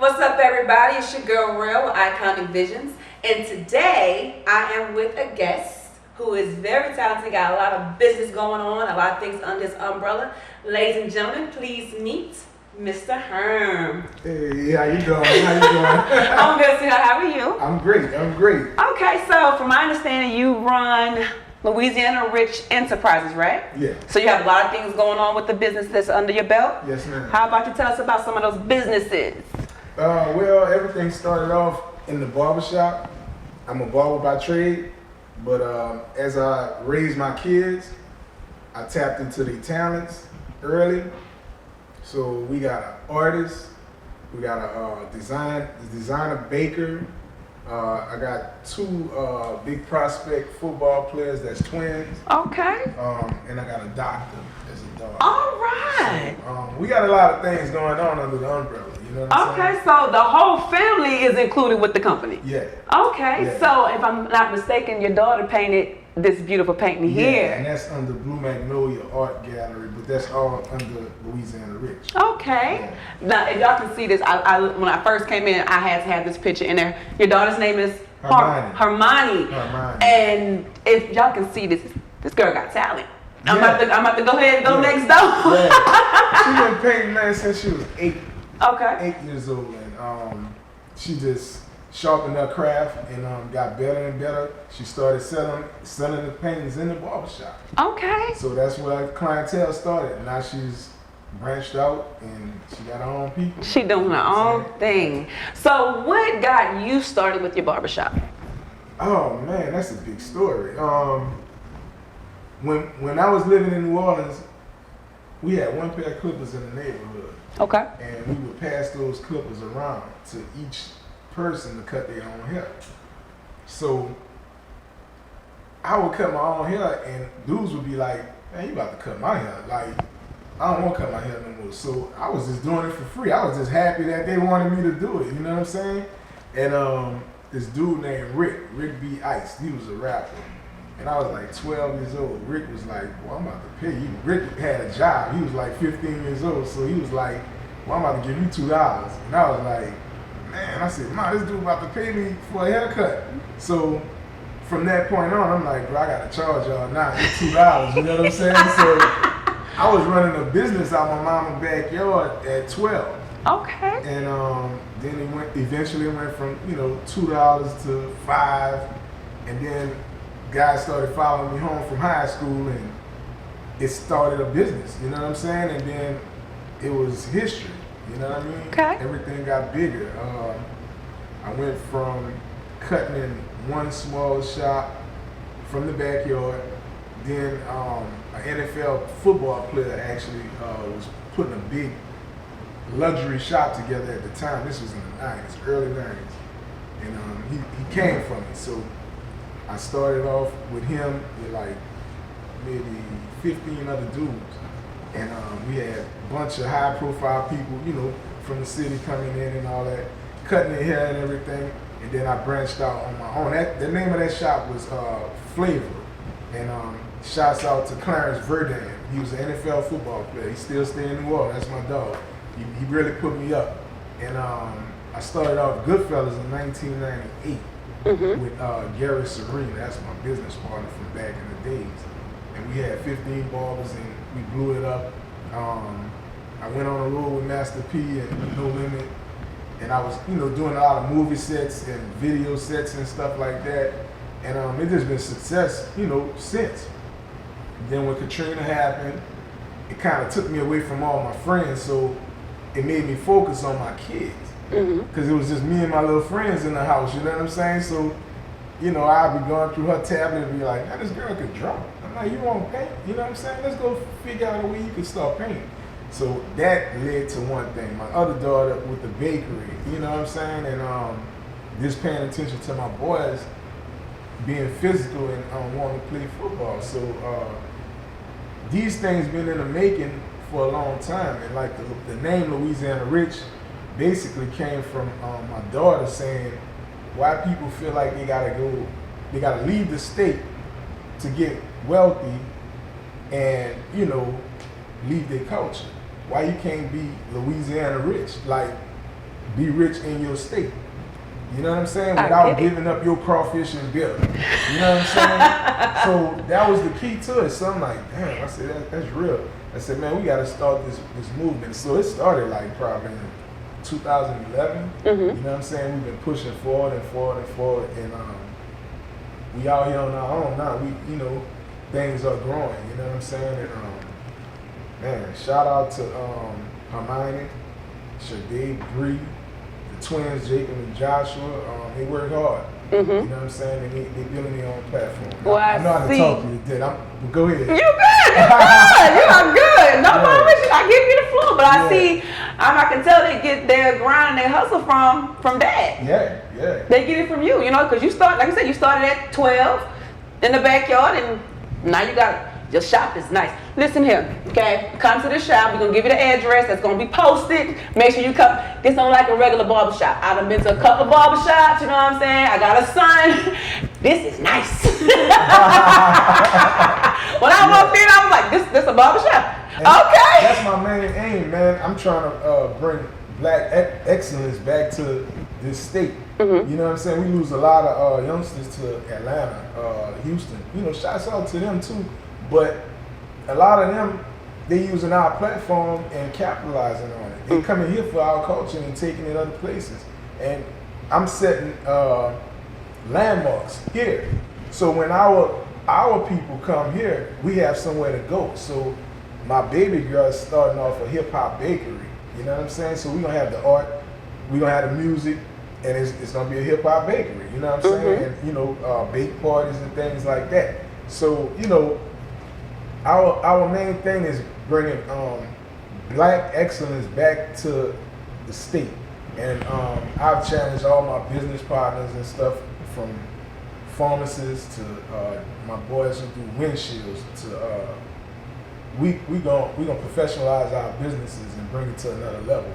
What's up, everybody? It's your girl, Real with Iconic Visions. And today, I am with a guest who is very talented, got a lot of business going on, a lot of things under his umbrella. Ladies and gentlemen, please meet Mr. Herm. Hey, how you doing? How you doing? I'm good, sir. How are you? I'm great. Okay, so from my understanding, you run Louisiana Rich Enterprises, right? Yeah. So you have a lot of things going on with the business that's under your belt? Yes, ma'am. How about you tell us about some of those businesses? Well, everything started off in the barbershop. I'm a barber by trade, but as I raised my kids, I tapped into their talents early. So we got an artist, we got a designer baker. I got two big prospect football players that's twins. Okay. And I got a doctor that's a dog. All right. So, we got a lot of things going on under the umbrella. You know what I'm saying? Okay, so the whole family is included with the company. Yeah. Okay, Yeah. so if I'm not mistaken, your daughter painted this beautiful painting Yeah, here. and that's under Blue Magnolia Art Gallery, but that's all under Louisiana Rich. Okay. Now, if y'all can see this, when I first came in, I had to have this picture in there. Your daughter's name is Hermione. And if y'all can see this girl got talent. I'm Yeah. about to go ahead and go next door. Yeah. She been painting, man, since she was 8 Okay. years old, and she just sharpened her craft and got better and better. She started selling the paintings in the barbershop. Okay. So that's where her clientele started. Now she's branched out and she got her own people. She doing her own thing. So what got you started with your barbershop? Oh man, that's a big story. When I was living in New Orleans, we had one pair of clippers in the neighborhood. Okay. And we would pass those clippers around to each person to cut their own hair. So I would cut my own hair and dudes would be like, man, you about to cut my hair. Like, I don't want to cut my hair no more. So I was just doing it for free. I was just happy that they wanted me to do it. You know what I'm saying? And this dude named Rick B. Ice, he was a rapper. And I was like 12 years old. Rick was like, well, I'm about to pay you. Rick had a job. He was like 15 years old. So he was like, well, I'm about to give you $2. And I was like, man, I said, Ma, this dude about to pay me for a haircut. So from that point on, I'm like, bro, I got to charge y'all now $2. You know what I'm saying? So I was running a business out my mama's backyard at 12. Okay. And then it eventually went from, $2 to $5. And then guys started following me home from high school, and it started a business, you know what I'm saying? And then it was history, you know what I mean? Okay. Everything got bigger. I went from cutting in one small shop from the backyard, then an NFL football player actually was putting a big luxury shop together at the time. This was in the 90s, early 90s. And he came from it, so I started off with him with like maybe 15 other dudes. And we had a bunch of high profile people, from the city coming in and all that, cutting their hair and everything. And then I branched out on my own. The name of that shop was Flavor. And shouts out to Clarence Verdun. He was an NFL football player. He still stays in New Orleans. That's my dog. He really put me up. And I started off Goodfellas in 1998. With Gary Serene. That's my business partner from back in the days. And we had 15 barbers and we blew it up. I went on the road with Master P and No Limit. And I was, doing a lot of movie sets and video sets and stuff like that. And it just been success, since. Then when Katrina happened, it kind of took me away from all my friends. So it made me focus on my kids. Because it was just me and my little friends in the house, you know what I'm saying? So, I'd be going through her tablet and be like, man, this girl could draw. I'm like, you want to paint? You know what I'm saying? Let's go figure out a way you can start painting. So that led to one thing. My other daughter with the bakery, you know what I'm saying? And just paying attention to my boys being physical and wanting to play football. So these things been in the making for a long time. And like the name Louisiana Rich basically came from my daughter saying why people feel like they gotta leave the state to get wealthy and, leave their culture. Why you can't be Louisiana rich? Like, be rich in your state. You know what I'm saying? I Without get it. giving up your crawfish and bitter. You know what I'm saying? So that was the key to it. So I'm like, damn, I said, that's real. I said, man, we got to start this movement. So it started like probably in 2011. You know what I'm saying? We've been pushing forward and forward and forward. And we out here on our own now. We, you know, things are growing. You know what I'm saying? And man, shout out to Hermione, Shade, Bree, the twins, Jacob and Joshua. They work hard. You know what I'm saying? And they building their own platform. Well, I know how to talk to you. Go ahead. You good. You good. You are good. No problem with you. I give you the floor. But I see, I can tell they get their grind and their hustle from Dad. Yeah. They get it from you, you know, because you start, like I said, you started at 12 in the backyard, and now you got your shop is nice. Listen here, okay? Come to the shop. We're gonna give you the address that's gonna be posted. Make sure you come. This don't like a regular barber shop. I done been to a couple barber shops, you know what I'm saying? I got a son. This is nice. When I walked in, I was like, this a barber shop. And okay. That's my main aim, man. I'm trying to bring black excellence back to this state. You know what I'm saying? We lose a lot of youngsters to Atlanta, Houston. You know, shouts out to them too. But a lot of them, they using our platform and capitalizing on it. They coming here for our culture and taking it other places. And I'm setting landmarks here. So when our people come here, we have somewhere to go. So my baby girl is starting off a hip hop bakery. You know what I'm saying? So we're gonna have the art, we're gonna have the music, and it's gonna be a hip hop bakery. You know what I'm saying? And you know, bake parties and things like that. So you know, our main thing is bringing black excellence back to the state. And I've challenged all my business partners and stuff, from pharmacists to my boys who do windshields to we gonna professionalize our businesses and bring it to another level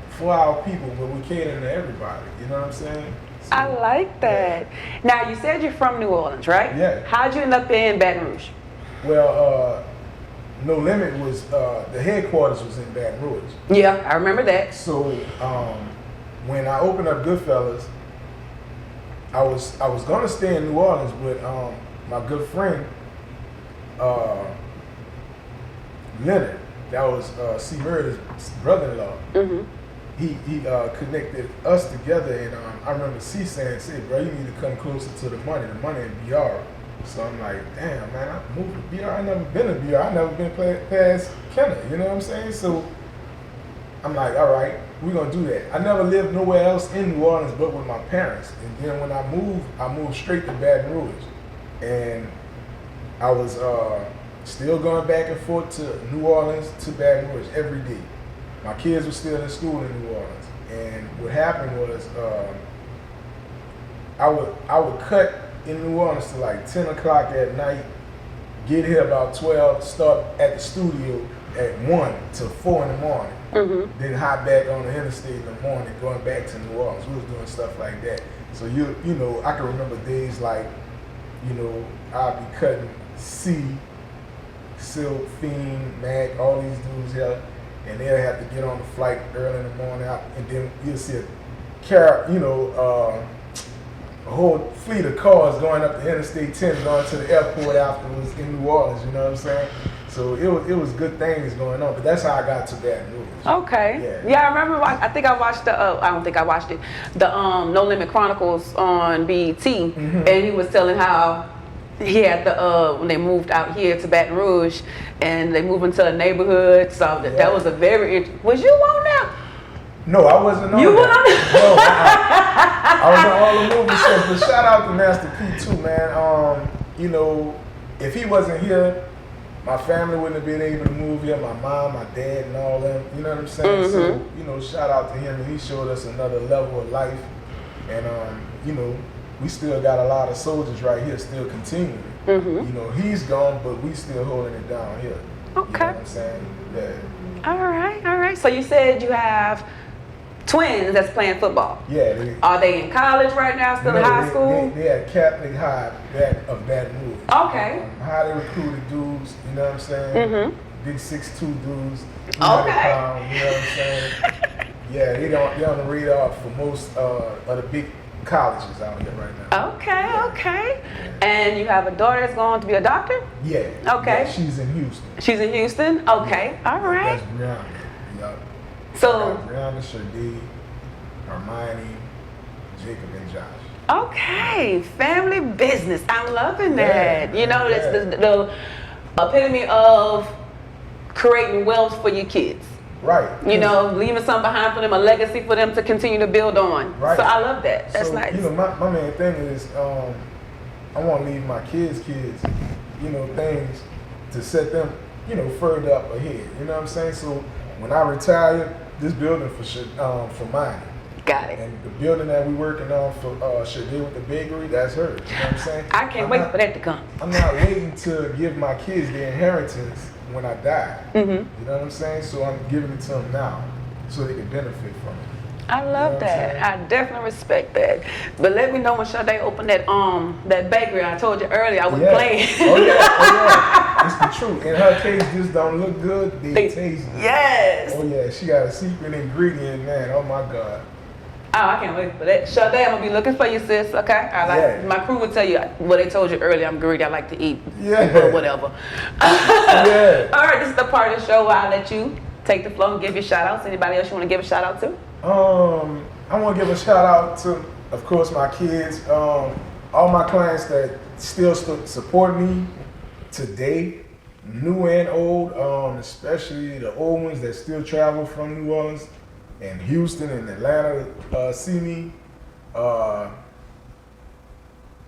for our people, but we cater to everybody. You know what I'm saying? So, I like that. Now, you said you're from New Orleans, right? Yeah. How'd you end up in Baton Rouge? Well, No Limit was the headquarters was in Baton Rouge. Yeah, I remember that. So when I opened up Goodfellas, I was gonna stay in New Orleans, but my good friend Leonard, that was C. Murder's brother-in-law. He connected us together, and I remember C saying, bro, you need to come closer to the money in BR. So I'm like, damn, man, I moved to BR. I never been to BR. I never been past Kenner. You know what I'm saying? So I'm like, all right, we're gonna do that. I never lived nowhere else in New Orleans but with my parents. And then when I moved straight to Baton Rouge, and I was still going back and forth to New Orleans to Baton Rouge every day. My kids were still in school in New Orleans, and what happened was I would cut in New Orleans to like 10 o'clock at night, get here about 12, start at the studio at 1 to 4 in the morning, then hop back on the interstate in the morning, going back to New Orleans. We was doing stuff like that. So you know, I can remember days like, you know, I'd be cutting C, Silk, Fiend, Mac, all these dudes here, and they'll have to get on the flight early in the morning, and then you'll see a whole fleet of cars going up the Interstate 10 going to the airport afterwards in New Orleans, you know what I'm saying? So it was good things going on, but that's how I got to Baton Rouge. Okay. Yeah, I remember. I think I watched I don't think I watched it. The No Limit Chronicles on BET, and he was telling how he had when they moved out here to Baton Rouge, and they moved into a neighborhood. So that was a very was you on there? No, I wasn't on You that. went on there? No, I was on all the movie stuff. But shout out to Master P too, man. You know, if he wasn't here, my family wouldn't have been able to move here. My mom, my dad, and all them. You know what I'm saying? So, you know, shout out to him. He showed us another level of life, and you know, we still got a lot of soldiers right here, still continuing. You know, he's gone, but we still holding it down here. Okay. You know what I'm saying? Yeah. All right. So you said you have twins that's playing football. Yeah. Are they in college right now? Still in high school? They at Catholic High of Baton Rouge. Okay. Highly recruited dudes, you know what I'm saying? Big 6'2" dudes. 300 Okay. pounds, you know what I'm saying? Yeah, they're on the radar for most of the big colleges out here right now. Okay. And you have a daughter that's going to be a doctor? Yeah. Okay. Yeah, she's in Houston. She's in Houston? Okay. All right. That's Brianna. Yep. So, Brianna, Shade, Hermione, Jacob, and Josh. okay, family business. I'm loving that. Yeah, You know, yeah. that's the epitome of creating wealth for your kids. Right. You know, leaving something behind for them, a legacy for them to continue to build on. Right. So I love that. That's so, nice. You know, my main thing is I want to leave my kids, you know, things to set them, you know, further up ahead. You know what I'm saying? So when I retire, this building for mine. Got it. And the building that we working on for Shade with the bakery, that's hers. You know what I'm saying? I can't wait for that to come. I'm not waiting to give my kids the inheritance when I die. Mm-hmm. You know what I'm saying? So I'm giving it to them now so they can benefit from it. I love You know what I'm that. saying? I definitely respect that. But let me know when Sade open that bakery. I told you earlier I wasn't playing. Oh yeah. It's the truth. And her cakes just don't look good, they taste good. Yes. Oh yeah, she got a secret ingredient, man. Oh my God. Oh, I can't wait for that. Sade, I'm gonna be looking for you, sis. Okay. Yeah. My crew will tell you what they told you earlier. I'm greedy. I like to eat. Yeah. Or whatever. Yeah. All right. This is the part of the show where I let you take the floor and give your shout outs. Anybody else you want to give a shout out to? I want to give a shout out to, of course, my kids, all my clients that still support me today, new and old, especially the old ones that still travel from New Orleans and Houston and Atlanta see me.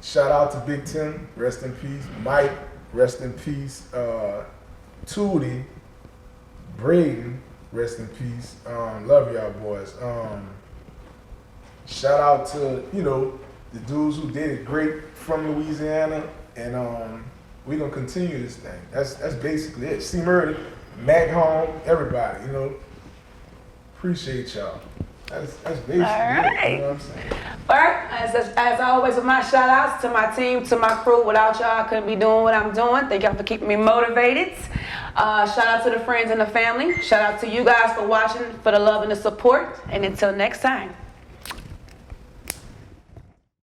Shout out to Big Tim, rest in peace. Mike, rest in peace. Tootie, Braden, rest in peace. Love y'all boys. Shout out to, you know, the dudes who did it great from Louisiana, and we're gonna continue this thing. That's basically it. C Murder, Mac Home, everybody, you know. Appreciate y'all. That's basically it. You know what I'm saying? All right, as always with my shout outs to my team, to my crew. Without y'all, I couldn't be doing what I'm doing. Thank y'all for keeping me motivated. Shout out to the friends and the family. Shout out to you guys for watching, for the love and the support. And until next time.